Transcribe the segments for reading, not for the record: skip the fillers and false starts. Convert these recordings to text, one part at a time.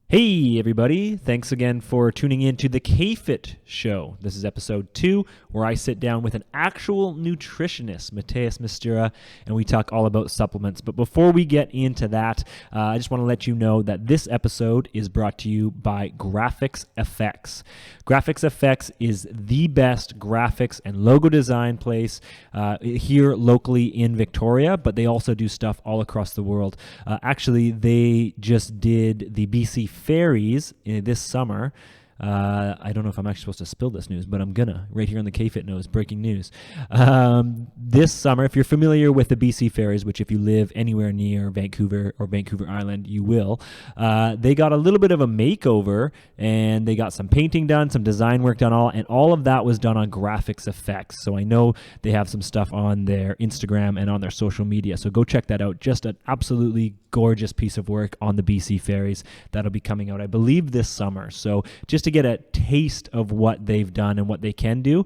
Hey everybody, thanks again for tuning in to the KFit show. This is episode 2 where I sit down with an actual nutritionist, Matheus Mistura, and we talk all about supplements. But before we get into that, I just want to let you know that this episode is brought to you by Graphics FX. Graphics FX is the best graphics and logo design place here locally in Victoria, but they also do stuff all across the world. Actually, they just did the BC Fairies this summer. I don't know if I'm actually supposed to spill this news, but I'm gonna. Right here on the KFit News, breaking news. This summer, if you're familiar with the BC Fairies, which if you live anywhere near Vancouver or Vancouver Island, you will, they got a little bit of a makeover, and they got some painting done, some design work done, and all of that was done on Graphics Effects. So I know they have some stuff on their Instagram and on their social media. So go check that out. Just an absolutely gorgeous piece of work on the BC Fairies that'll be coming out, I believe, this summer. So just to get a taste of what they've done and what they can do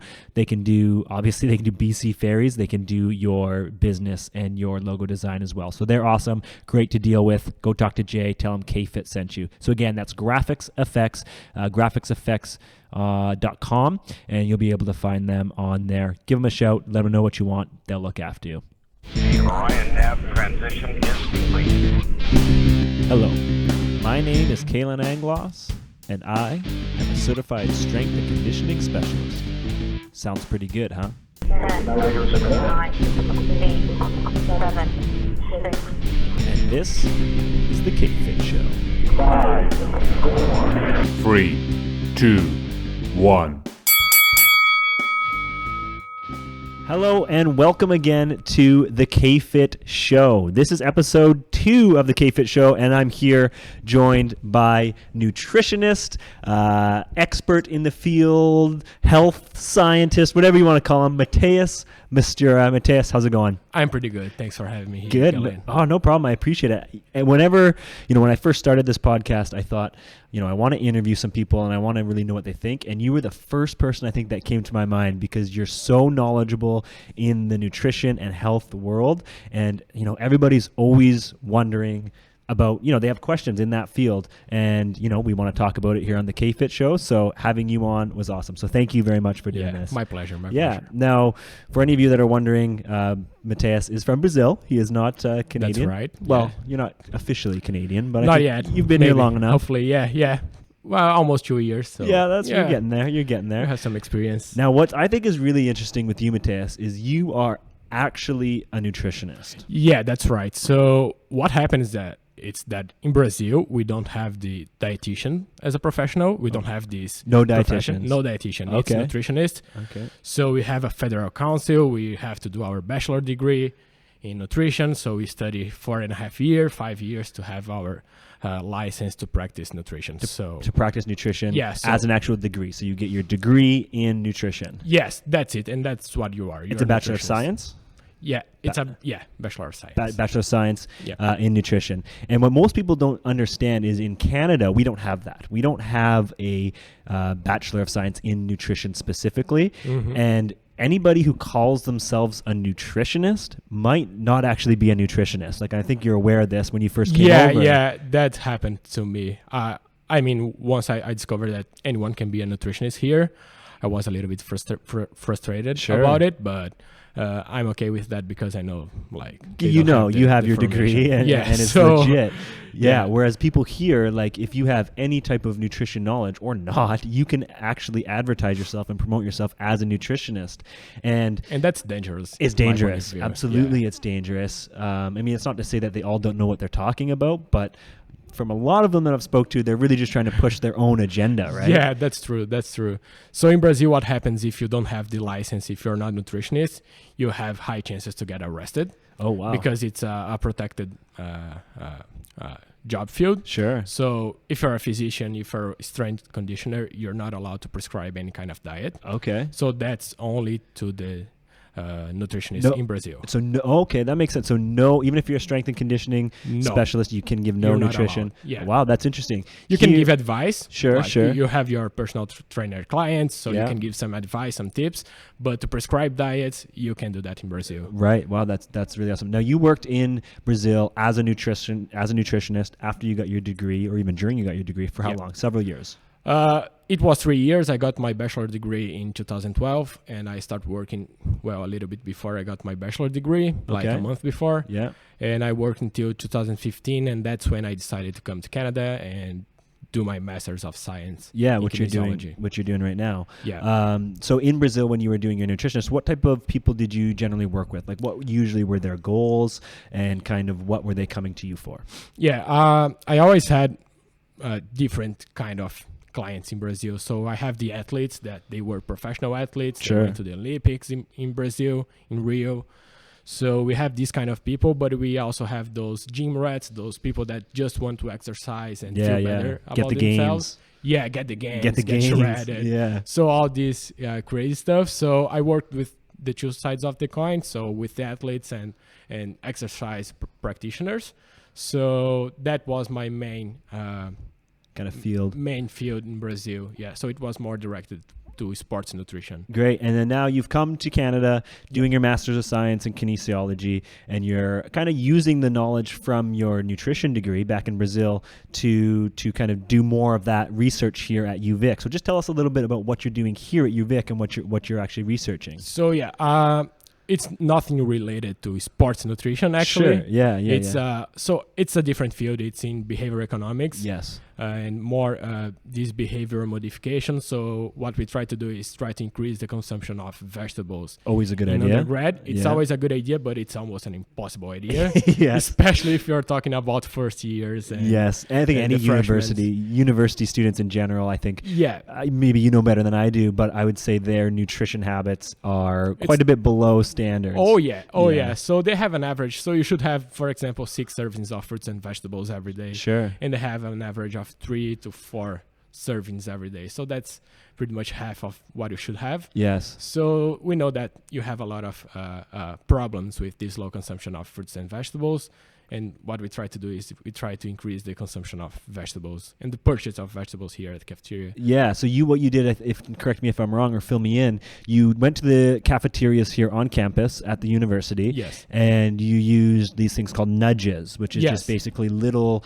obviously they can do BC Fairies, they can do your business and your logo design as well. So they're awesome, great to deal with. Go talk to Jay, tell him KFit sent you. So again, that's Graphics FX, graphicsfx.com, and you'll be able to find them on there. Give them a shout, let them know what you want, they'll look after you. Orion nav transition is complete. Hello, my name is Kalan Anglos, and I am a certified strength and conditioning specialist. Sounds pretty good, huh? 10, 9, 8, 7, 6. And this is the KFit Show. 5, 4. 3, 2, 1. Hello and welcome again to the KFit Show. This is episode 2 of the KFit Show, and I'm here joined by nutritionist, expert in the field, health scientist, whatever you want to call him, Matheus Mistura. Matheus, how's it going? I'm pretty good. Thanks for having me here. Good. Kalan. Oh, no problem. I appreciate it. And whenever, when I first started this podcast, I thought, I want to interview some people and I want to really know what they think. And you were the first person I think that came to my mind because you're so knowledgeable in the nutrition and health world. And, everybody's always wondering about, they have questions in that field, and we want to talk about it here on the KFit Show. So having you on was awesome. So thank you very much for doing this. My pleasure. Pleasure. Now, for any of you that are wondering, Matheus is from Brazil. He is not Canadian. That's right. Well, You're not officially Canadian, but Not yet. You've been here long enough. Hopefully, yeah. Well, almost 2 years. So You're getting there. You're getting there. I have some experience. Now, what I think is really interesting with you, Matheus, is you are actually a nutritionist. Yeah, that's right. So what happens is that in Brazil, we don't have the dietitian as a professional. We don't have this. No profession. dietitians. No dietitian. Okay. It's nutritionist. Okay. So we have a federal council. We have to do our bachelor degree in nutrition. So we study 4.5 years, 5 years to have our license to practice nutrition. To practice nutrition as an actual degree. So you get your degree in nutrition. Yes, that's it. And that's what you are. It's a Bachelor of Science? Yeah, it's Bachelor of Science. Bachelor of Science in nutrition. And what most people don't understand is in Canada, we don't have that. We don't have a Bachelor of Science in nutrition specifically. Mm-hmm. And anybody who calls themselves a nutritionist might not actually be a nutritionist. Like, I think you're aware of this when you first came over. Yeah, that happened to me. Once I discovered that anyone can be a nutritionist here, I was a little bit frustrated about it, but I'm okay with that because I know, you have your degree and it's legit. Yeah. Whereas people here, if you have any type of nutrition knowledge or not, you can actually advertise yourself and promote yourself as a nutritionist. And that's dangerous. It's dangerous. Absolutely, it's dangerous. It's not to say that they all don't know what they're talking about, but from a lot of them that I've spoke to, they're really just trying to push their own agenda, right? Yeah, that's true. So in Brazil, what happens if you don't have the license, if you're not a nutritionist, you have high chances to get arrested. Oh, wow. Because it's a protected job field. Sure. So if you're a physician, if you're a strength conditioner, you're not allowed to prescribe any kind of diet. Okay. So that's only to the nutritionist in Brazil. So okay, that makes sense. So no, even if you're a strength and conditioning specialist, you can give no You're not nutrition. allowed. Yeah. Wow, that's interesting. You can give advice. Sure, like sure. You have your personal trainer clients, so Yeah. you can give some advice, some tips. But to prescribe diets, you can do that in Brazil. Right. Wow, that's really awesome. Now you worked in Brazil as a nutritionist after you got your degree, or even during you got your degree. For how long? Several years. It was 3 years. I got my bachelor degree in 2012, and I started working, a little bit before I got my bachelor degree, like a month before. Yeah. And I worked until 2015, and that's when I decided to come to Canada and do my Master's of Science. Yeah, in which you're doing right now. Yeah. So in Brazil, when you were doing your nutritionist, what type of people did you generally work with? Like, what usually were their goals, and kind of what were they coming to you for? Yeah. I always had different kind of clients in Brazil. So I have the athletes that they were professional athletes. Sure. They went to the Olympics in Brazil, in Rio. So we have these kind of people, but we also have those gym rats, those people that just want to exercise and feel better Get about the themselves. gains. Yeah, get the gains, Get the gains. shredded. Yeah. So all this crazy stuff. So I worked with the two sides of the coin. So with the athletes and exercise practitioners. So that was my main kind of field. Main field in Brazil. Yeah. So it was more directed to sports nutrition. Great. And then now you've come to Canada doing your Master's of Science in Kinesiology, and you're kind of using the knowledge from your nutrition degree back in Brazil to kind of do more of that research here at UVic. So just tell us a little bit about what you're doing here at UVic and what you're actually researching. So it's nothing related to sports nutrition, actually. Sure. Yeah. So it's a different field. It's in behavioral economics. Yes. And more this behavioral modification. So what we try to do is try to increase the consumption of vegetables. Always a good in idea. Undergrad. It's always a good idea, but it's almost an impossible idea. Yes. Especially if you're talking about first years. And, yes. And I think any university students in general, I think, yeah, maybe you know better than I do, but I would say their nutrition habits are quite a bit below standards. Oh, yeah. So they have an average. So you should have, for example, 6 servings of fruits and vegetables every day. Sure. And they have an average of 3 to 4 servings every day. So that's pretty much half of what you should have. Yes. So we know that you have a lot of problems with this low consumption of fruits and vegetables. And what we try to do is we try to increase the consumption of vegetables and the purchase of vegetables here at the cafeteria. Yeah. So what you did, if correct me if I'm wrong or fill me in, you went to the cafeterias here on campus at the university. Yes. And you used these things called nudges, which is just basically little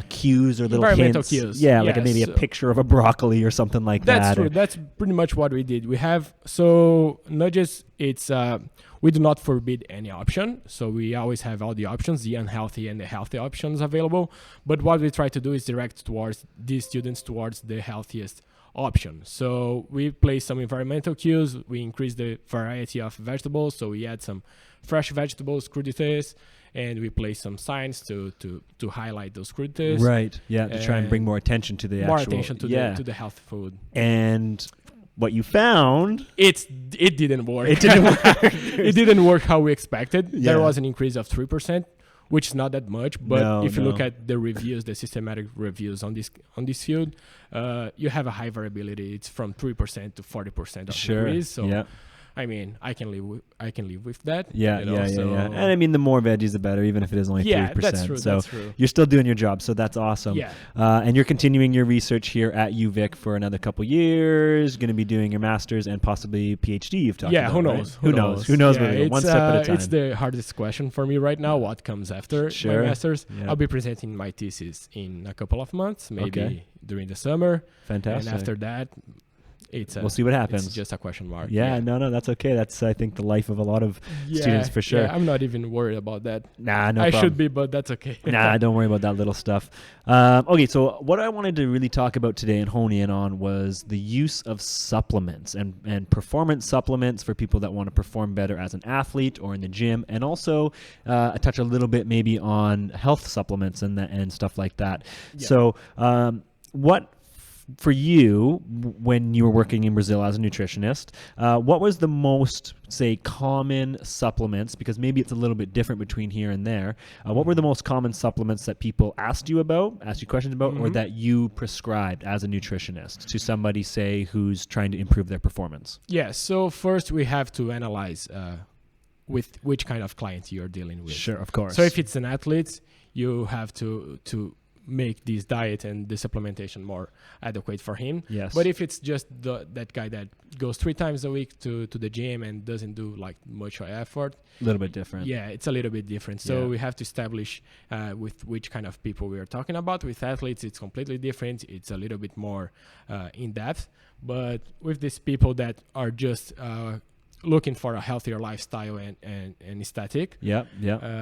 cues or little environmental hints. cues. Yeah, like maybe a picture of a broccoli or something like that. That's true. That's pretty much what we did. We have nudges. It's we do not forbid any option. So we always have all the options, the unhealthy and the healthy options available. But what we try to do is direct towards these students towards the healthiest option. So we place some environmental cues. We increase the variety of vegetables. So we add some fresh vegetables, crudités, and we place some signs to highlight those crudités. Right. Yeah. To try and bring more attention to the to the healthy food. And what you found, it didn't work. It didn't work. It didn't work how we expected. Yeah. There was an increase of 3%, which is not that much. But if you look at the reviews, the systematic reviews on this field, you have a high variability. It's from 3% to 40% of increase. So I mean, I can live with that. Yeah. And I mean, the more veggies, the better, even if it is only 3%. That's true. So that's true. you're still doing your job, so that's awesome. Yeah. And you're continuing your research here at UVic for another couple years. Going to be doing your master's and possibly PhD. You've talked about. Who knows? Right? Who knows? Yeah, one step at a time. It's the hardest question for me right now. What comes after my master's? Yeah. I'll be presenting my thesis in a couple of months, maybe during the summer. Fantastic. And after that, we'll see what happens. It's just a question mark. Yeah, no, that's okay. That's, I think, the life of a lot of students for sure. Yeah, I'm not even worried about that. Nah, no I problem. should be, but that's okay. Nah, don't worry about that little stuff. Okay, so what I wanted to really talk about today and hone in on was the use of supplements and performance supplements for people that want to perform better as an athlete or in the gym, and also touch a little bit maybe on health supplements and stuff like that. Yeah. So what for you, when you were working in Brazil as a nutritionist, what was the most, say, common supplements, because maybe it's a little bit different between here and there, what were the most common supplements that people asked you questions about, or that you prescribed as a nutritionist to somebody, say, who's trying to improve their performance? Yeah, so first we have to analyze with which kind of client you're dealing with. Sure, of course. So if it's an athlete, you have to make this diet and the supplementation more adequate for him. Yes. But if it's just that guy that goes 3 times a week to the gym and doesn't do like much effort, a little bit different. Yeah, it's a little bit different. So Yeah. we have to establish with which kind of people we are talking about. With athletes, it's completely different. It's a little bit more in depth. But with these people that are just looking for a healthier lifestyle and static. Yeah,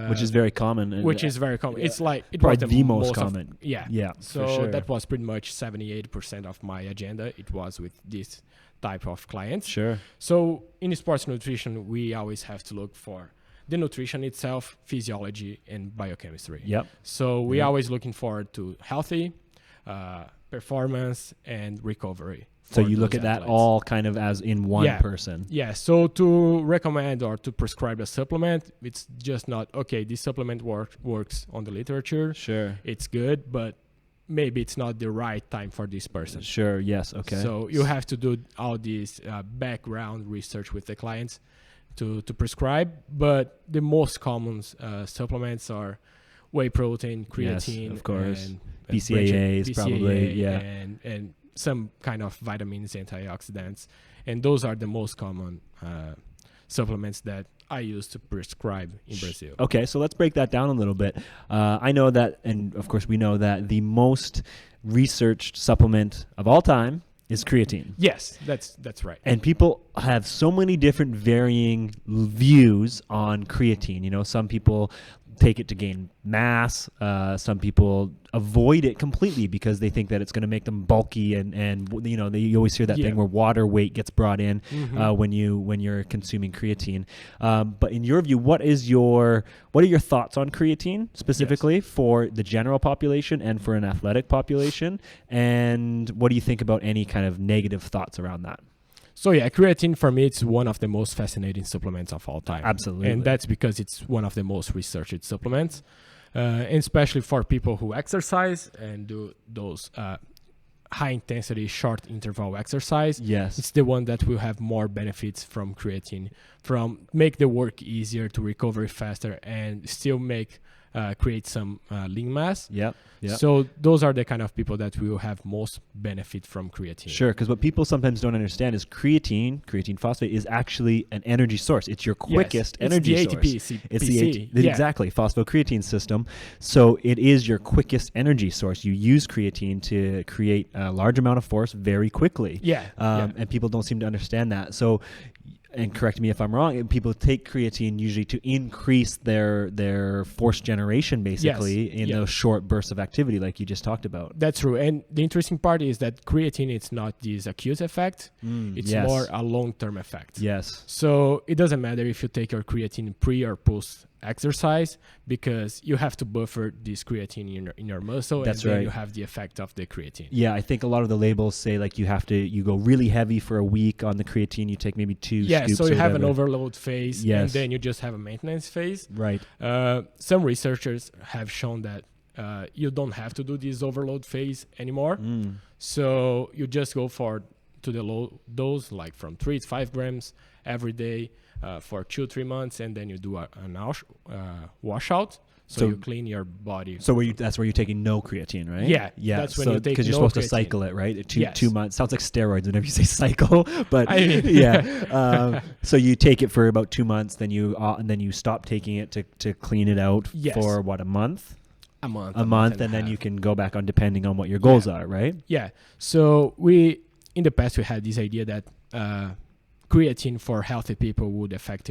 which is very common. Which is very common. It's like it probably was the most common. Yeah. For So sure. that was pretty much 78% of my agenda. It was with this type of clients. Sure. So in sports nutrition, we always have to look for the nutrition itself, physiology, and biochemistry. Yep. So we always looking forward to healthy, performance, and recovery. So for you look those at that athletes. all kind of as in one Yeah. person. Yeah, so to recommend or to prescribe a supplement, it's just not, okay, this supplement works on the literature. Sure. It's good, but maybe it's not the right time for this person. Sure. Yes. Okay. So you have to do all this background research with the clients to prescribe. But the most common supplements are whey protein, creatine, Yes, of course. and BCAAs probably, yeah. and some kind of vitamins, antioxidants, and those are the most common supplements that I use to prescribe in Brazil. Okay, so let's break that down a little bit. I know that, and of course we know that the most researched supplement of all time is creatine. Yes, that's right. And people have so many different varying views on creatine. You know, some people take it to gain mass. Some people avoid it completely because they think that it's going to make them bulky, and you know, you always hear that thing where water weight gets brought in when you're consuming creatine. But in your view, what are your thoughts on creatine specifically for the general population and for an athletic population? And what do you think about any kind of negative thoughts around that? So yeah, creatine for me, it's one of the most fascinating supplements of all time. Absolutely. And that's because it's one of the most researched supplements, and especially for people who exercise and do those high intensity, short interval exercise. Yes. It's the one that will have more benefits from creatine, from make the work easier, to recover faster, and still create some lean mass. Yep. So those are the kind of people that will have most benefit from creatine. Sure, because what people sometimes don't understand is creatine phosphate, is actually an energy source. It's your quickest energy it's the source. ATP, It's PC. exactly, phosphocreatine system. So it is your quickest energy source. You use creatine to create a large amount of force very quickly. And people don't seem to understand that. So, and correct me if I'm wrong, people take creatine usually to increase their force generation, basically, in those short bursts of activity like you just talked about. That's true. And the interesting part is that creatine, it's not this acute effect. It's more a long-term effect. Yes. So it doesn't matter if you take your creatine pre or post exercise, because you have to buffer this creatine in your muscle. That's and then right. you have the effect of the creatine. Yeah, I think a lot of the labels say like you go really heavy for a week on the creatine. You take maybe 2 scoops. So you or have an whatever. overload phase, and then you just have a maintenance phase. Right. Some researchers have shown that you don't have to do this overload phase anymore. So you just go to the low dose, like from 3 to 5 grams every day for 2-3 months, and then you do an washout. So you clean your body. So that's where you're taking no creatine, right? Yeah. Yeah. That's when you take because you're no supposed to creatine. cycle it, right? 2 Yes. months. Sounds like steroids whenever you say cycle, but I mean, yeah. So you take it for about 2 months, then you stop taking it to clean it out for what, a month? A month. A month, and then you can go back on depending on what your goals are, right? Yeah. So in the past we had this idea that creatine for healthy people would affect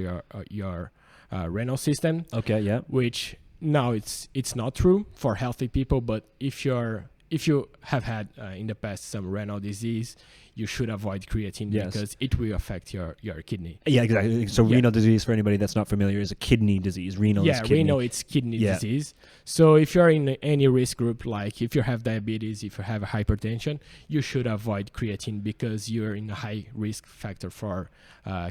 your renal system. Okay. Yeah. Which now it's not true for healthy people, but if you're if you have had in the past some renal disease, you should avoid creatine because it will affect your kidney. Yeah, exactly. So renal disease, for anybody that's not familiar, is a kidney disease. Renal is kidney. Renal it's kidney disease. So if you're in any risk group, like if you have diabetes, if you have hypertension, you should avoid creatine because you're in a high risk factor for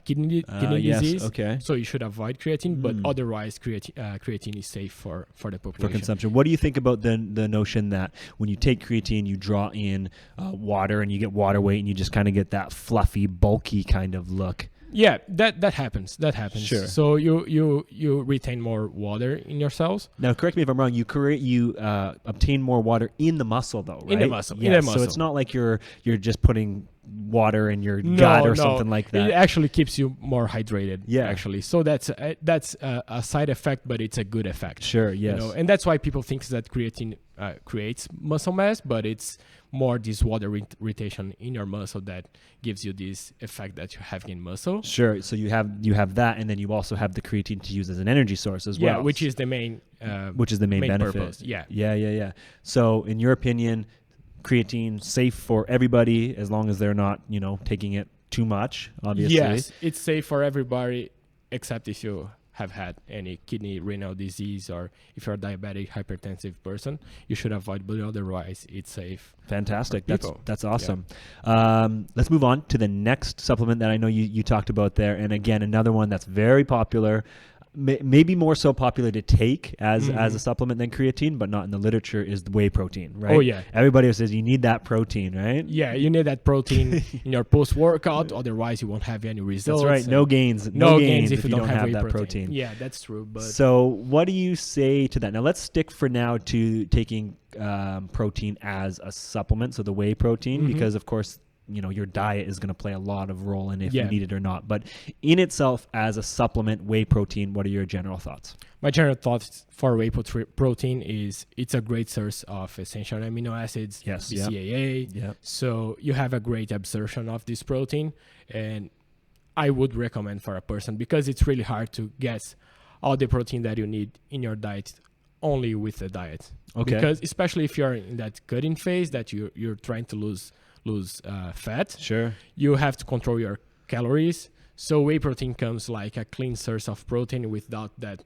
kidney disease. Okay. So you should avoid creatine, but otherwise creatine is safe for the population. For consumption. What do you think about the notion that when you take creatine, you draw in water and you get water weight and you just kind of get that fluffy, bulky kind of look? Yeah, that happens. Sure. So you retain more water in your cells. Now, correct me if I'm wrong. You obtain more water in the muscle, though, right? In the muscle. Yeah. So it's not like you're just putting water in your gut or something like that. It actually keeps you more hydrated. Yeah. Actually, so that's a side effect, but it's a good effect. Sure. Yes. And that's why people think that creatine creates muscle mass, but it's more this water retention in your muscle that gives you this effect that you have in muscle. Sure. So you have that, and then you also have the creatine to use as an energy source as well. Yeah, which is the main benefit. Purpose. Yeah. Yeah. So, in your opinion, creatine safe for everybody as long as they're not, taking it too much. Obviously. Yes, it's safe for everybody except if you have had any kidney renal disease or if you're a diabetic hypertensive person, you should avoid, but otherwise it's safe. Fantastic. That's awesome. Let's move on to the next supplement that I know you talked about there. And again, another one that's very popular, maybe more so popular to take as a supplement than creatine, but not in the literature, is the whey protein, right? Oh, yeah. Everybody says you need that protein, right? Yeah, you need that protein in your post-workout, otherwise you won't have any results. That's right. No gains if you don't have that protein. Yeah, that's true. But so what do you say to that? Now let's stick for now to taking protein as a supplement, so the whey protein, because of course your diet is going to play a lot of role in if you need it or not. But in itself, as a supplement, whey protein, what are your general thoughts? My general thoughts for whey protein is it's a great source of essential amino acids, BCAA. Yep. So you have a great absorption of this protein. And I would recommend for a person, because it's really hard to get all the protein that you need in your diet only with the diet. Okay. Because especially if you're in that cutting phase that you're trying to lose fat. Sure. You have to control your calories. So whey protein comes like a clean source of protein without that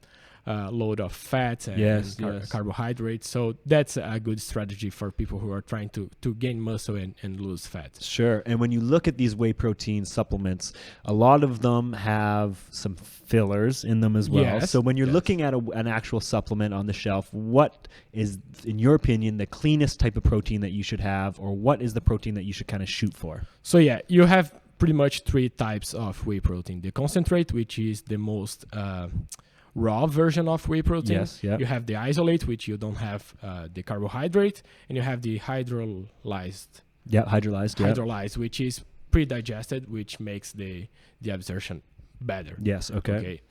load of fat and carbohydrates. So that's a good strategy for people who are trying to gain muscle and lose fat. Sure. And when you look at these whey protein supplements, a lot of them have some fillers in them as well. Yes. So when you're looking at an actual supplement on the shelf, what is, in your opinion, the cleanest type of protein that you should have, or what is the protein that you should kind of shoot for? So you have pretty much three types of whey protein. The concentrate, which is the most raw version of whey protein. Yes, yeah. You have the isolate, which you don't have the carbohydrate, and you have the hydrolyzed. Yeah, hydrolyzed, which is pre-digested, which makes the absorption better. Yes, okay.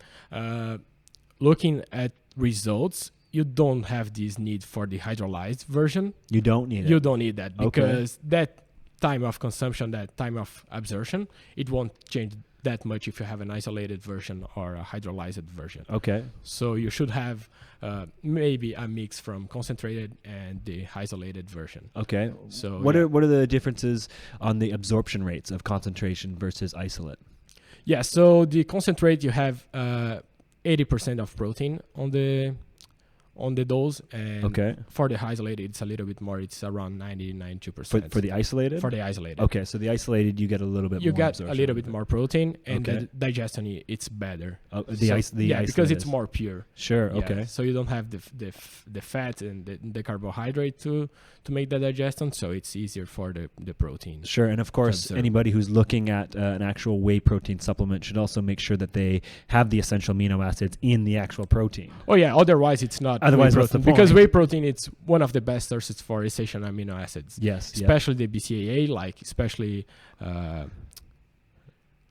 Looking at results, you don't have this need for the hydrolyzed version. You don't need it. You don't need that, because that time of consumption, that time of absorption, it won't change that much if you have an isolated version or a hydrolyzed version. Okay. So you should have maybe a mix from concentrated and the isolated version. Okay. So what are the differences on the absorption rates of concentration versus isolate? Yeah. So the concentrate, you have 80% of protein on the dose, and for the isolated it's a little bit more. It's around 92%. For the isolated? For the isolated. Okay, so the isolated you get a little bit more. You get absorption. a little bit more protein, and the digestion it's better. The isolated because it's more pure. Sure. Yeah, okay. So you don't have the fat and the carbohydrate to make the digestion, so it's easier for the protein. Sure, and of course, anybody who's looking at an actual whey protein supplement should also make sure that they have the essential amino acids in the actual protein. Oh yeah, otherwise it's not. Otherwise, what's the point? Because whey protein, it's one of the best sources for essential amino acids. Yes, especially the BCAA, like especially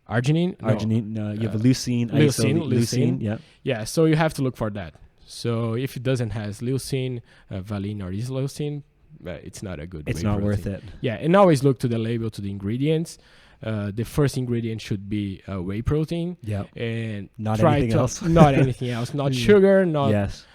arginine. You have leucine, leucine. Yeah. Yeah. So you have to look for that. So if it doesn't has leucine, valine, or isoleucine, it's not a good. It's not worth it. Yeah, and always look to the label, to the ingredients. The first ingredient should be whey protein. Yeah. And not anything else. Not anything else. Not sugar. Not. Yes.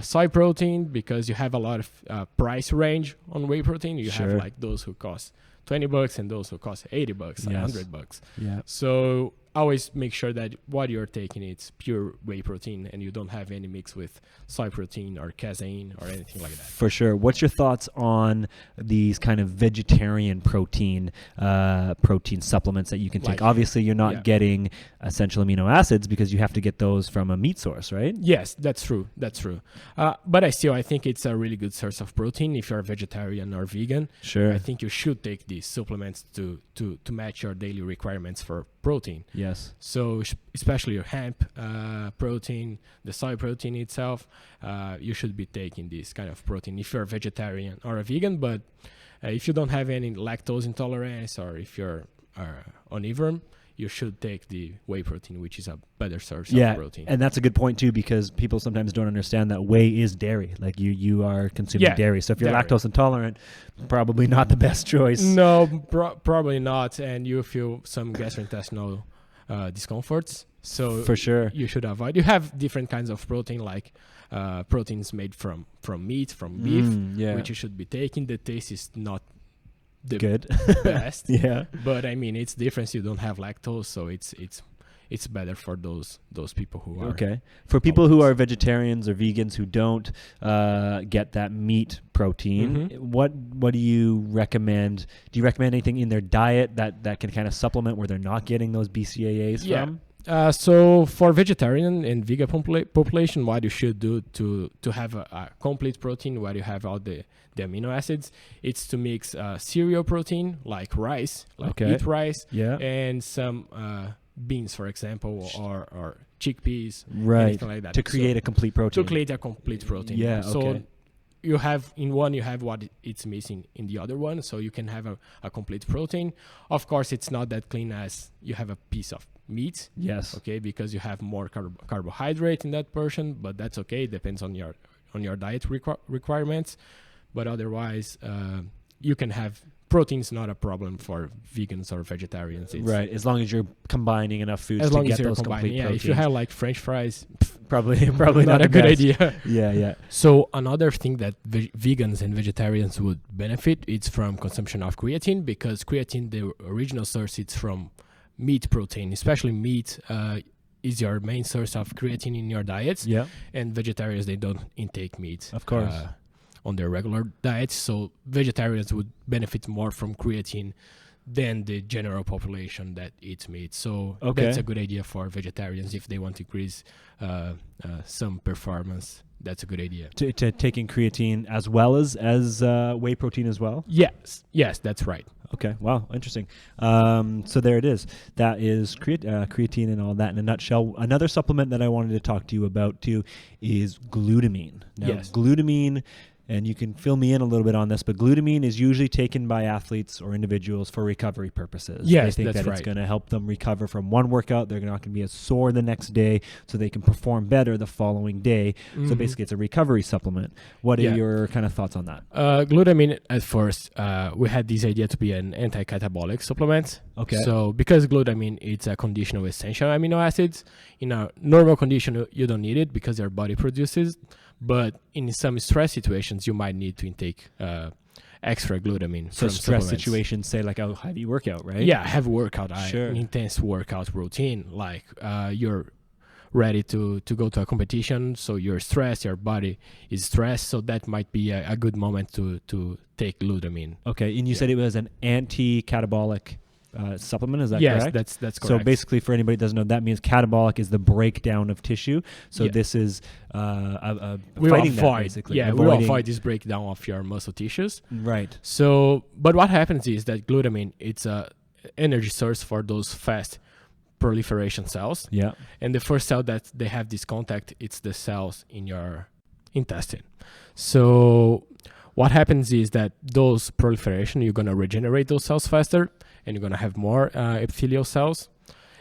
Soy protein, because you have a lot of price range on whey protein. You have like those who cost $20 and those who cost $80, $100. Yeah. So always make sure that what you're taking is pure whey protein and you don't have any mix with soy protein or casein or anything like that. For sure. What's your thoughts on these kind of vegetarian protein supplements that you can take? Obviously, you're not getting essential amino acids because you have to get those from a meat source, right? Yes, that's true. But I think it's a really good source of protein if you're a vegetarian or vegan. Sure. I think you should take these supplements to match your daily requirements for protein. Yes. So especially your hemp protein, the soy protein itself, you should be taking this kind of protein if you're a vegetarian or a vegan. But if you don't have any lactose intolerance or if you're omnivore, you should take the whey protein, which is a better source of protein. And that's a good point too, because people sometimes don't understand that whey is dairy. Like you are consuming dairy. So if you're lactose intolerant, probably not the best choice. No, probably not. And you feel some gastrointestinal discomforts. So for sure, you should avoid. You have different kinds of protein, like proteins made from meat, from beef, which you should be taking. The taste is not the best. But I mean, it's different. You don't have lactose, so it's better for those people who are for people who are vegetarians or vegans who don't get that meat protein. What do you recommend? Do you recommend anything in their diet that can kind of supplement where they're not getting those BCAAs from? So for vegetarian and vegan population, what you should do to have a complete protein where you have all the amino acids, it's to mix cereal protein like rice, wheat rice, and some beans, for example, or chickpeas, anything like that. To create a complete protein. So you have in one, you have what it's missing in the other one, so you can have a complete protein. Of course, it's not that clean as you have a piece of meat. Yes. Okay, because you have more carbohydrate in that portion, but that's okay. It depends on your diet requirements. But otherwise, you can have proteins. Not a problem for vegans or vegetarians. Right, as long as you're combining enough foods to get those complete proteins. If you have like French fries, probably not a good idea. Yeah. So another thing that vegans and vegetarians would benefit is from consumption of creatine, because creatine, the original source, it's from meat protein, especially meat is your main source of creatine in your diets. And vegetarians, they don't intake meat, of course, on their regular diets. So vegetarians would benefit more from creatine than the general population that eats meat. So that's a good idea for vegetarians if they want to increase some performance. That's a good idea. To taking creatine as well as whey protein as well? Yes, that's right. Okay, wow, interesting. So there it is. That is creatine and all that in a nutshell. Another supplement that I wanted to talk to you about too is glutamine. Now, glutamine, and you can fill me in a little bit on this, but glutamine is usually taken by athletes or individuals for recovery purposes. Yes, they think that's that it's going to help them recover from one workout. They're not going to be as sore the next day, so they can perform better the following day. So basically, it's a recovery supplement. What are your kind of thoughts on that? Glutamine, at first, we had this idea to be an anti-catabolic supplement. Okay. So because glutamine, it's a conditional essential amino acids. In a normal condition, you don't need it because your body produces. But in some stress situations, you might need to intake extra glutamine. So stress situations, say like a heavy workout, right? Yeah, heavy workout, an intense workout routine. Like you're ready to go to a competition, so you're stressed, your body is stressed, so that might be a good moment to take glutamine. Okay, and you said it was an anti-catabolic supplement, is that correct? Yes, that's correct. So basically, for anybody who doesn't know, that means catabolic is the breakdown of tissue. So this is we fighting avoid, that, basically. We avoid this breakdown of your muscle tissues. Right. So, but what happens is that glutamine, it's a energy source for those fast proliferation cells. Yeah. And the first cell that they have this contact, it's the cells in your intestine. So what happens is that those proliferation, you're going to regenerate those cells faster, and you're going to have more epithelial cells.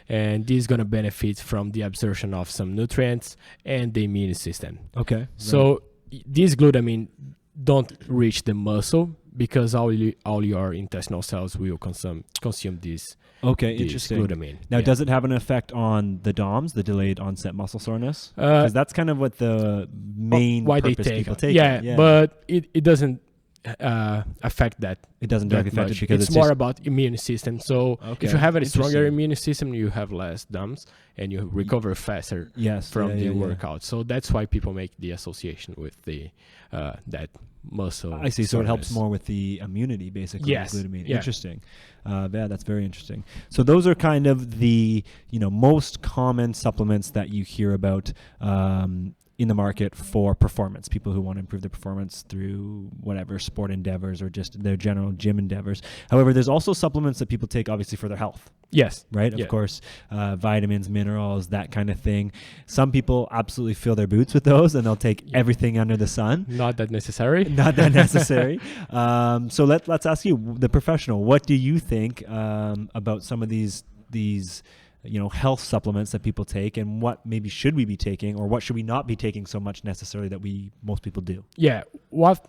And this is going to benefit from the absorption of some nutrients and the immune system. Okay. So this glutamine don't reach the muscle because all your intestinal cells will consume this. Okay, this interesting. Glutamine. Now, Yeah. does it have an effect on the DOMS, the delayed onset muscle soreness? Because that's kind of what the main why they purpose take people it. take Yeah, it. but it doesn't affect that. It doesn't That directly affect it much. because it's more about immune system. So Okay, if you have a stronger interesting. immune system, you have less DOMS and you recover faster yes, from yeah, the yeah, yeah. workout. So that's why people make the association with the that muscle. I see. So it helps soreness. more with the immunity, basically. Yes, Glutamine. yeah. Interesting. Yeah, that's very interesting. So those are kind of the most common supplements that you hear about in the market for performance. People who want to improve their performance through whatever sport endeavors or just their general gym endeavors. However, there's also supplements that people take, obviously, for their health. Yes. Right? Yeah. Of course, vitamins, minerals, that kind of thing. Some people absolutely fill their boots with those and they'll take everything under the sun. Not that necessary. Not that necessary. So let's ask you, the professional, what do you think about some of these health supplements that people take, and what maybe should we be taking, or what should we not be taking so much necessarily that most people do? Yeah. What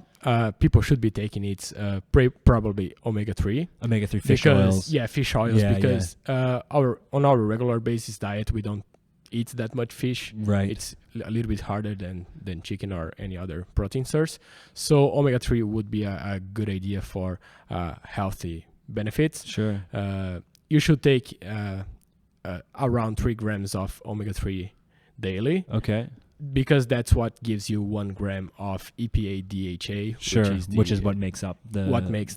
people should be taking it's probably omega-3. Omega-3 fish oils. Yeah, fish oils, Yeah, because on our regular basis diet we don't eat that much fish. Right. It's a little bit harder than chicken or any other protein source. So omega-3 would be a good idea for healthy benefits. Sure. You should take around 3 grams of omega-3 daily, Okay. because that's what gives you 1 gram of EPA DHA, Sure. which is what makes up the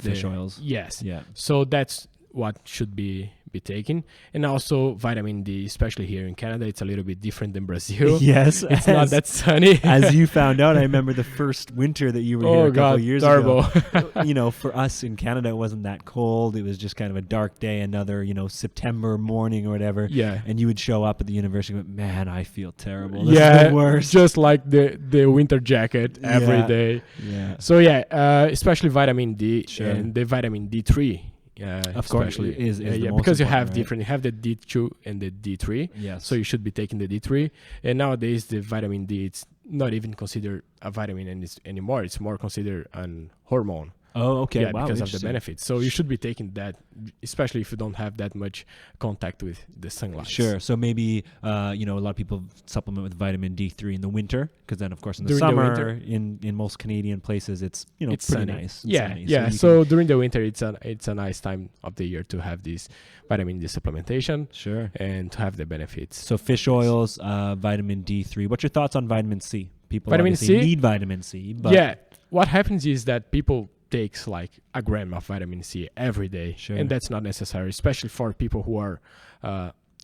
fish oils. Yes. Yeah. So that's what should be taken. And also vitamin D, especially here in Canada, it's a little bit different than Brazil. Yes. It's not that sunny. As you found out, I remember the first winter that you were here a couple of years terrible. ago. For us in Canada, it wasn't that cold. It was just kind of a dark day, another, September morning or whatever. Yeah. And you would show up at the university and go, man, I feel terrible. This is Yeah, the worst. just like the winter jacket every Yeah. day. Yeah. So yeah, especially vitamin D Sure. and the vitamin D3. Of course, especially is the most because you important, have right? different. You have the D2 and the D3. Yes. So you should be taking the D3. And nowadays the vitamin D, it's not even considered a vitamin anymore. It's more considered an hormone. Oh, okay. Yeah, Wow, because of the interesting. benefits. So you should be taking that, especially if you don't have that much contact with the sunlight. Sure. So maybe a lot of people supplement with vitamin D3 in the winter, because then of course in the During the summer winter. in most Canadian places it's It's pretty sunny. nice. and Yeah, sunny. yeah. you So during the winter, it's a nice time of the year to have this vitamin D supplementation sure. and to have the benefits. So fish oils, vitamin D3. What's your thoughts on vitamin C? People Vitamin obviously C? need vitamin C, but Yeah, what happens is that people takes like a gram of vitamin C every day, Sure. and that's not necessary, especially for people who are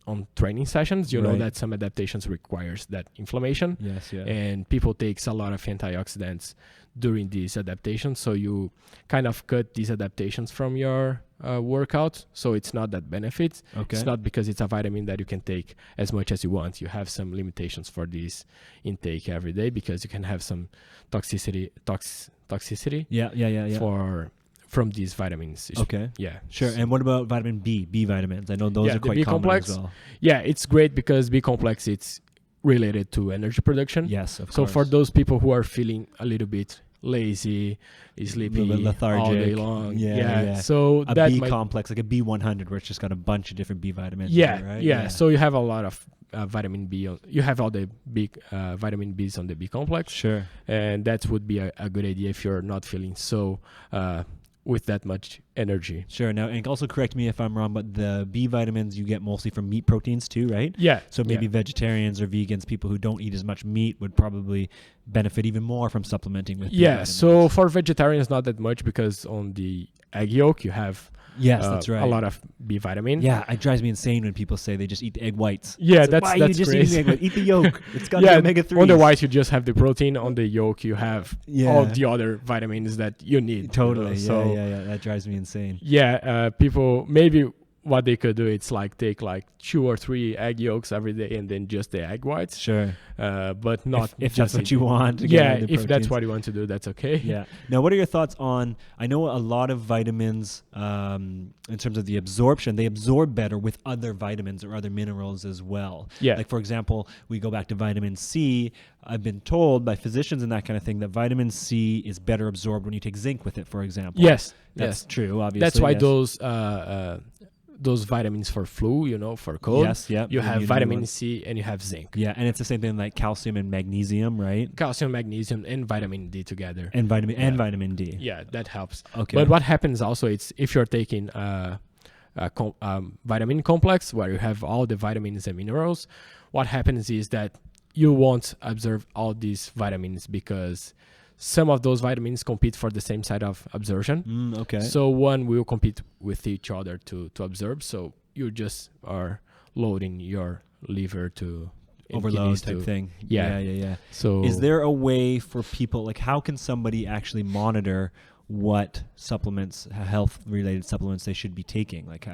on training sessions. You know Right. that some adaptations requires that inflammation, yes, yeah. and people takes a lot of antioxidants during these adaptations, so you kind of cut these adaptations from your workout, so it's not that benefit. Okay. It's not because it's a vitamin that you can take as much as you want. You have some limitations for this intake every day, because you can have some toxicity Yeah. from these vitamins. Okay. Yeah. Sure. And what about vitamin B vitamins? I know those Yeah, are the quite B common complex. as well. Yeah, it's great because B complex, it's related to energy production. Yes, of So course. for those people who are feeling a little bit lazy, sleepy, little lethargic. all day long. Yeah. So a that B might, complex, like a B100, where it's just got a bunch of different B vitamins. yeah, in it, right? yeah. So you have a lot of vitamin B. You have all the big vitamin Bs on the B complex. Sure. And that would be a good idea if you're not feeling so with that much energy. Sure. Now, and also correct me if I'm wrong, but the B vitamins you get mostly from meat proteins too, right? Yeah. So maybe yeah. vegetarians or vegans, people who don't eat as much meat, would probably benefit even more from supplementing with B Yeah. vitamins. So for vegetarians, not that much, because on the egg yolk you have yes, that's right. a lot of B vitamin. Yeah, it drives me insane when people say they just eat the egg whites. Yeah, It's like, that's why are you just crazy. eating egg white? Eat the yolk. It's got Yeah, omega-3s. on the white you just have the protein. On the yolk you have Yeah. all the other vitamins that you need. Totally. So Yeah. That drives me insane. yeah, people maybe what they could do, it's like take like 2 or 3 egg yolks every day and then just the egg whites. Sure. But not If just that's what you want. To Yeah, get if that's proteins. what you want to do, that's okay. Yeah. Now, what are your thoughts on? I know a lot of vitamins, in terms of the absorption, they absorb better with other vitamins or other minerals as well. Yeah. Like, for example, we go back to vitamin C. I've been told by physicians and that kind of thing that vitamin C is better absorbed when you take zinc with it, for example. Yes. That's yes. true, obviously. That's why yes. those vitamins for flu, for cold. Yes, yeah. You the have immunity vitamin ones. C and you have zinc. Yeah, and it's the same thing like calcium and magnesium, right? Calcium, magnesium, and vitamin D together. And vitamin D. Yeah, that helps. Okay. But what happens also, it's if you're taking vitamin complex where you have all the vitamins and minerals, what happens is that you won't absorb all these vitamins because some of those vitamins compete for the same side of absorption. Okay. So one will compete with each other to absorb. So you just are loading your liver to and Overload kidneys type to- thing. Yeah. Yeah. So Is there a way for people, like how can somebody actually monitor what supplements, health-related supplements they should be taking? Like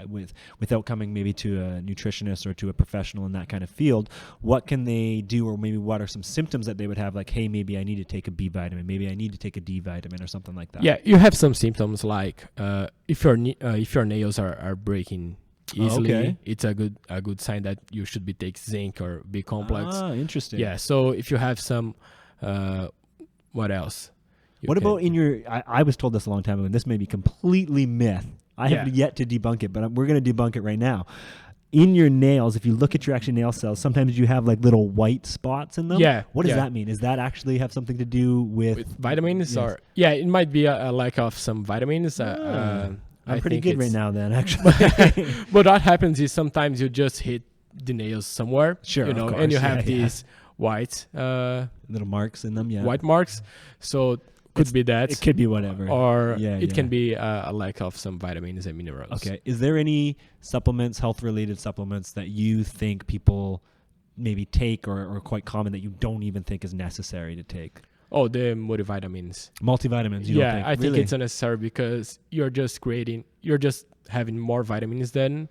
without coming maybe to a nutritionist or to a professional in that kind of field, what can they do, or maybe what are some symptoms that they would have? Like, hey, maybe I need to take a B vitamin, maybe I need to take a D vitamin or something like that. Yeah, you have some symptoms like if your nails are breaking easily, Okay. it's a good sign that you should be take zinc or B complex. Ah, interesting. Yeah. So if you have some, what else? You What can- about in your? I was told this a long time ago, and this may be completely myth. I have Yeah. yet to debunk it, but we're going to debunk it right now. In your nails, if you look at your actual nail cells, sometimes you have like little white spots in them. Yeah, What does yeah. that mean? Does that actually have something to do with? with vitamins Yes. or it might be a lack of some vitamins. I'm I pretty think good right it's- now, then. Actually, But what happens is sometimes you just hit the nails somewhere, Sure, you of know, course, and you yeah, have yeah. these white little marks in them. Yeah, white marks. So could be that, It could be whatever. or Yeah, it yeah. can be a lack of some vitamins and minerals. Okay. Is there any supplements, health-related supplements, that you think people maybe take or quite common that you don't even think is necessary to take? Oh, the multivitamins. Multivitamins. You don't think? I think Really? it's unnecessary because you're just having more vitamins than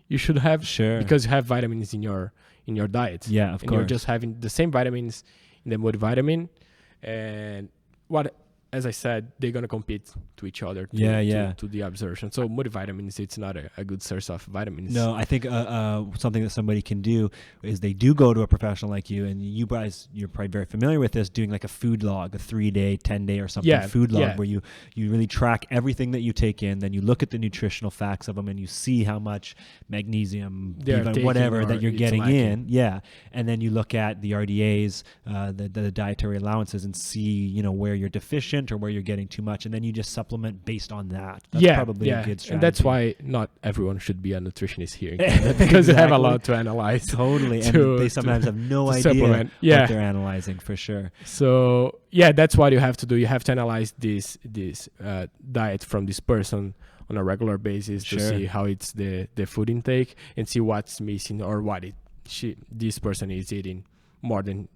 you should have. Sure. Because you have vitamins in your diet. Yeah, of and course. you're just having the same vitamins in the multivitamin, and as I said, they're gonna compete to each other. To the absorption. So multivitamins, it's not a good source of vitamins. No, I think something that somebody can do is they do go to a professional like you, and you guys, you're probably very familiar with this, doing like a food log, a 3-day, 10-day or something food log, where you really track everything that you take in, then you look at the nutritional facts of them, and you see how much magnesium, They're even taking whatever or that you're it's getting lacking. in. Yeah. And then you look at the RDAs, the dietary allowances, and see, where you're deficient or where you're getting too much, and then you just supplement based on that. That's probably a good strategy. And that's why not everyone should be a nutritionist here in Canada, because they have a Exactly. lot to analyze. Totally, and to- they sometimes have no to idea supplement. what Yeah. they're analyzing, for sure. So that's what you have to do. You have to analyze this diet from this person on a regular basis to Sure. see how it's the food intake and see what's missing or what this person is eating more than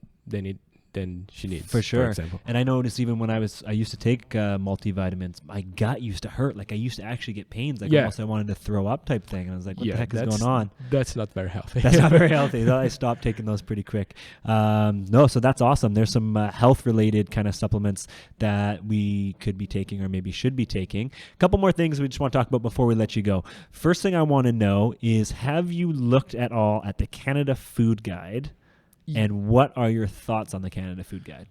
she needs. For sure. For example. And I noticed even when I used to take multivitamins, my gut used to hurt. Like I used to actually get pains, like almost I wanted to throw up type thing. And I was like, what the heck is going on? That's not very healthy. That's not very healthy. I stopped taking those pretty quick. No, so that's awesome. There's some health-related kind of supplements that we could be taking or maybe should be taking. A couple more things we just want to talk about before we let you go. First thing I want to know is, have you looked at all at the Canada Food Guide? And what are your thoughts on the Canada Food Guide?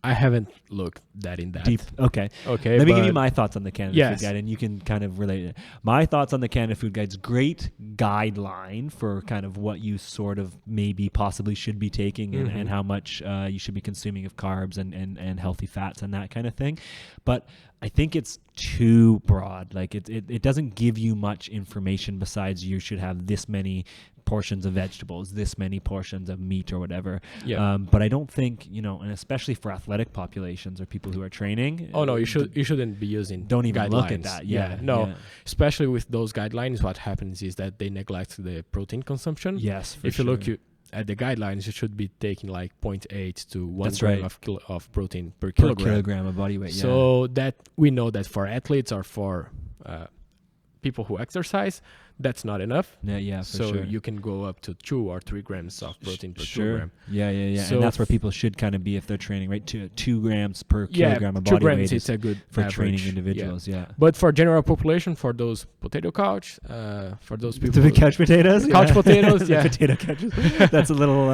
I haven't looked that in depth. Deep. Okay. Okay. Let me give but- you my thoughts on the Canada Yes. Food Guide, and you can kind of relate it. My thoughts on the Canada Food Guide's great guideline for kind of what you sort of maybe possibly should be taking and how much you should be consuming of carbs and healthy fats and that kind of thing. But I think it's too broad. Like it doesn't give you much information besides you should have this many portions of vegetables, this many portions of meat or whatever. Yeah. But I don't think, and especially for athletic populations or people who are training. Oh no, you shouldn't be using. Don't even guidelines. look at that. Yeah. No. Yeah. Especially with those guidelines, what happens is that they neglect the protein consumption. Yes. For If sure. you look at the guidelines, you should be taking like 0.8 to 1 That's gram right. of protein per per kilogram. kilogram of body weight. So that we know that for athletes or for people who exercise, that's not enough. Yeah, for So sure. you can go up to 2 or 3 grams of protein per kilogram. Yeah. So And that's where people should kind of be if they're training, right? 2 grams per Yeah, kilogram of 2 body grams weight is is a good for average. training Yeah. individuals. Yeah. But for general population, for those potato couch, for those people, The couch potatoes? Couch potatoes, The yeah. potato couches. That's a little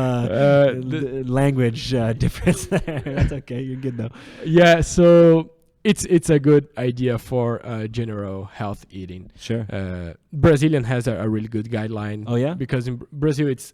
language difference there. That's okay. You're good though. yeah. So it's a good idea for general health eating. Sure. Brazilian has a really good guideline. Oh, yeah? Because in Brazil it's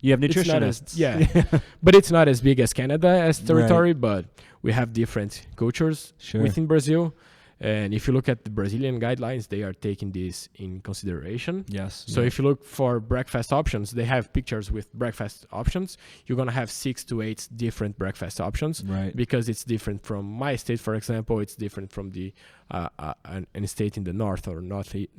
You have it's not as- nutritionists. yeah. But it's not as big as Canada as territory, but we have different cultures Sure. within Brazil. And if you look at the Brazilian guidelines, they are taking this in consideration. Yes. So if you look for breakfast options, they have pictures with breakfast options. You're going to have 6 to 8 different breakfast options. Right. Because it's different from my state, for example. It's different from the an state in the north or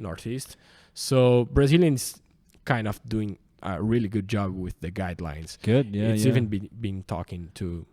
northeast. So Brazilians kind of doing a really good job with the guidelines. Good. Yeah. It's yeah. even been talking to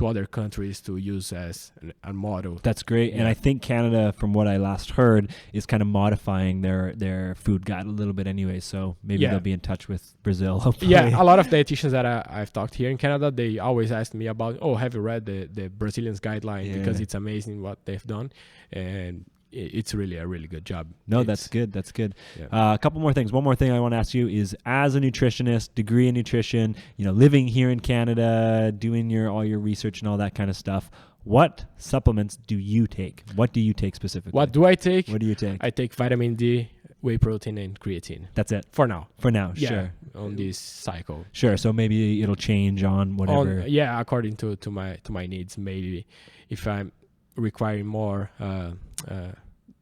other countries to use as a model. That's great. And Yeah. I think Canada, from what I last heard, is kind of modifying their food guide a little bit anyway. So maybe Yeah. they'll be in touch with Brazil, hopefully. Yeah, a lot of dietitians that I've talked here in Canada, they always ask me about, have you read the Brazilians guideline? Yeah. Because it's amazing what they've done. And it's really a really good job. No, It's- that's good. That's good. Yeah. A couple more things. One more thing I want to ask you is, as a nutritionist, degree in nutrition, living here in Canada, doing all your research and all that kind of stuff, what supplements do you take? What do you take specifically? What do I take? What do you take? I take vitamin D, whey protein, and creatine. That's it For now. for now. Yeah, Sure. on this cycle. Sure. So maybe it'll change on whatever. According to my needs. Maybe if I'm requiring more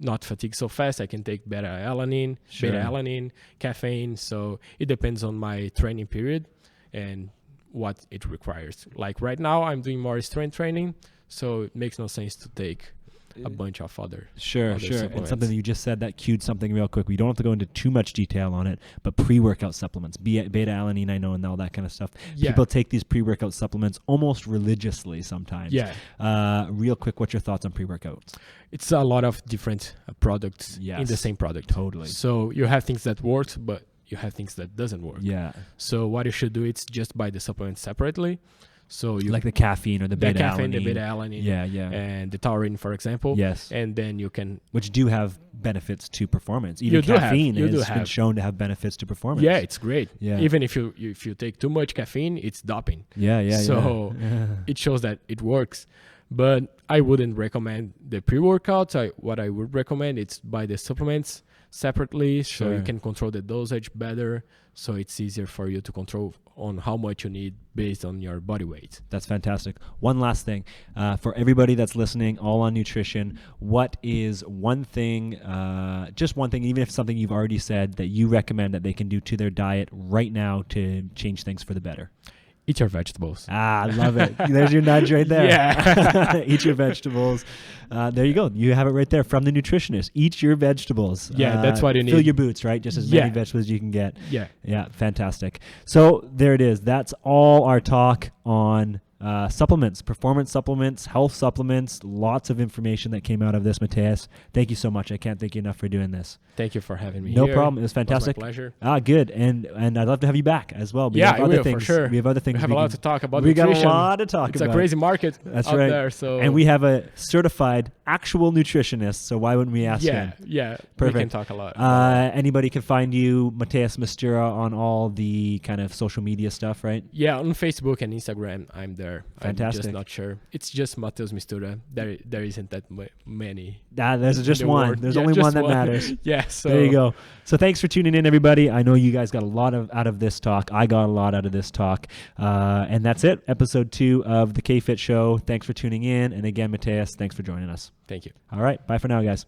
not fatigue so fast, I can take beta-alanine, caffeine. So it depends on my training period and what it requires. Like right now, I'm doing more strength training, so it makes no sense to take a bunch of other Sure. other And supplements. something that you just said that cued something real quick. We don't have to go into too much detail on it, but pre-workout supplements, beta-alanine, I know, and all that kind of stuff. Yeah. People take these pre-workout supplements almost religiously sometimes. Yeah. Real quick, what's your thoughts on pre-workouts? It's a lot of different products in the Yes. same product. Totally. So you have things that work, but you have things that doesn't work. Yeah. So what you should do is just buy the supplements separately. So you Like the caffeine or the the beta-alanine. caffeine, the beta-alanine, Yeah. and the taurine, for example. Yes. And then you can, Which do have benefits to performance. Even You do have- caffeine you do has been have. shown to have benefits to performance. yeah, it's great. Yeah. Even if you take too much caffeine, it's doping. Yeah. So yeah. it shows that it works. But I wouldn't recommend the pre-workouts. What I would recommend is buy the supplements separately, so Sure. you can control the dosage better. So it's easier for you to control on how much you need based on your body weight. That's fantastic. One last thing. For everybody that's listening, all on nutrition, what is one thing, just one thing, even if something you've already said, that you recommend that they can do to their diet right now to change things for the better? Eat your vegetables. I love it. There's your nudge right there. Yeah. Eat your vegetables. There you go. You have it right there from the nutritionist. Eat your vegetables. Yeah, that's what you Fill need. your boots, right? Just as Yeah. many vegetables as you can get. Yeah. Yeah, fantastic. So there it is. That's all our talk on supplements, performance supplements, health supplements. Lots of information that came out of this, Matheus. Thank you so much. I can't thank you enough for doing this. Thank you for having me No here. problem. It was fantastic. my pleasure. Good. And I'd love to have you back as well. We Yeah, have I other will, for things. sure. We have other things. We have a lot to talk about. We got nutrition. a lot to talk It's about. a crazy market That's out right. there. So And we have a certified actual nutritionist, so why wouldn't we ask him? yeah, Perfect. we can talk a lot. Anybody can find you, Matheus Mistura, on all the kind of social media stuff, right? Yeah, on Facebook and Instagram, I'm there. I'm Fantastic. just not sure. It's just Matheus Mistura. There isn't that many. There's in just the one. world. There's Yeah, only just one that matters. Yeah, so There you go. So thanks for tuning in, everybody. I know you guys got a lot out of this talk. I got a lot out of this talk. And that's it. Episode 2 of the KFit Show. Thanks for tuning in. And again, Matheus, thanks for joining us. Thank you. All right. Bye for now, guys.